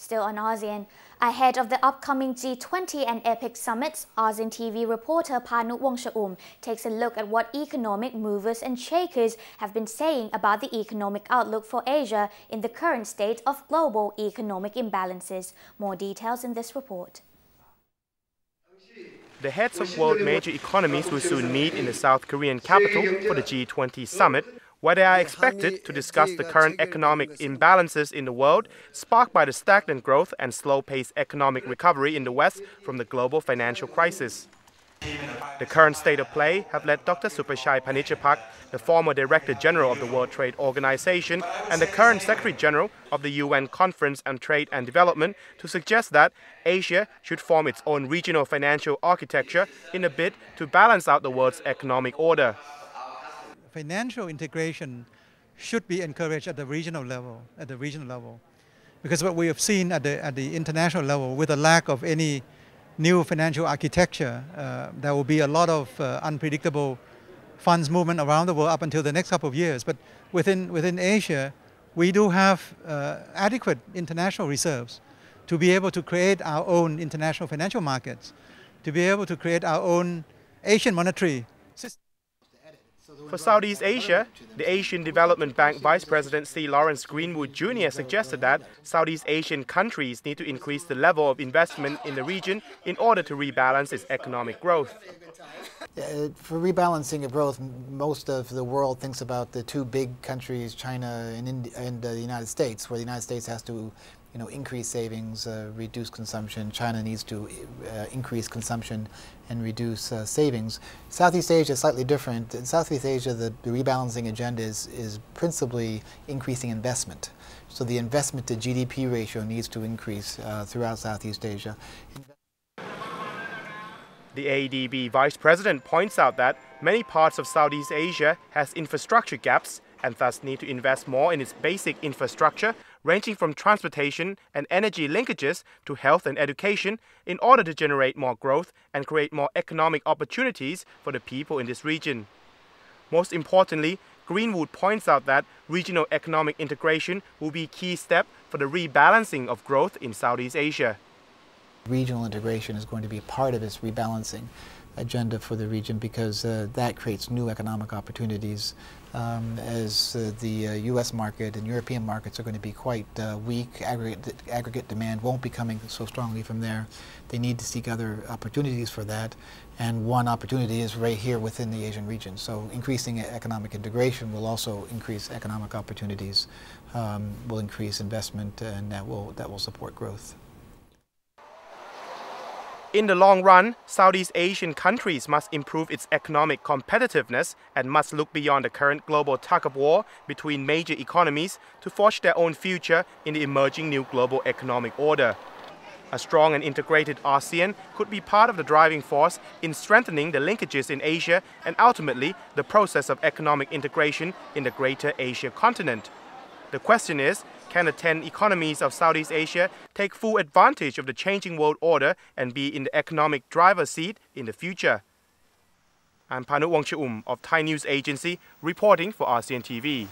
Still on ASEAN, ahead of the upcoming G20 and EPIC summits, ASEAN TV reporter Panu Wongcha-um takes a look at what economic movers and shakers have been saying about the economic outlook for Asia in the current state of global economic imbalances. More details in this report. The heads of world major economies will soon meet in the South Korean capital for the G20 summit, where they are expected to discuss the current economic imbalances in the world, sparked by the stagnant growth and slow-paced economic recovery in the West from the global financial crisis. The current state of play have led Dr. Supachai Panichapak, the former Director General of the World Trade Organization and the current Secretary General of the UN Conference on Trade and Development, to suggest that Asia should form its own regional financial architecture in a bid to balance out the world's economic order. Financial integration should be encouraged at the regional level, because what we have seen at the international level, with a lack of any new financial architecture, there will be a lot of unpredictable funds movement around the world up until the next couple of years. But within Asia, we do have adequate international reserves to be able to create our own international financial markets, to be able to create our own Asian monetary system. For Southeast Asia, the Asian Development Bank Vice President C. Lawrence Greenwood Jr. suggested that Southeast Asian countries need to increase the level of investment in the region in order to rebalance its economic growth. For rebalancing of growth, most of the world thinks about the two big countries, China and the United States, where the United States has to increase savings, reduce consumption. China needs to increase consumption and reduce savings. Southeast Asia is slightly different. In Southeast Asia, the rebalancing agenda is principally increasing investment. So the investment to GDP ratio needs to increase throughout Southeast Asia. The ADB Vice President points out that many parts of Southeast Asia has infrastructure gaps and thus need to invest more in its basic infrastructure, ranging from transportation and energy linkages to health and education, in order to generate more growth and create more economic opportunities for the people in this region. Most importantly, Greenwood points out that regional economic integration will be a key step for the rebalancing of growth in Southeast Asia. Regional integration is going to be a part of this rebalancing agenda for the region, because that creates new economic opportunities as the U.S. market and European markets are going to be quite weak. Aggregate demand won't be coming so strongly from there. They need to seek other opportunities for that, and one opportunity is right here within the Asian region. So increasing economic integration will also increase economic opportunities, will increase investment, and that will support growth. In the long run, Southeast Asian countries must improve its economic competitiveness and must look beyond the current global tug-of-war between major economies to forge their own future in the emerging new global economic order. A strong and integrated ASEAN could be part of the driving force in strengthening the linkages in Asia and ultimately the process of economic integration in the greater Asia continent. The question is, can the 10 economies of Southeast Asia take full advantage of the changing world order and be in the economic driver's seat in the future? I'm Panu Wongcha-um of Thai News Agency, reporting for ASEAN TV.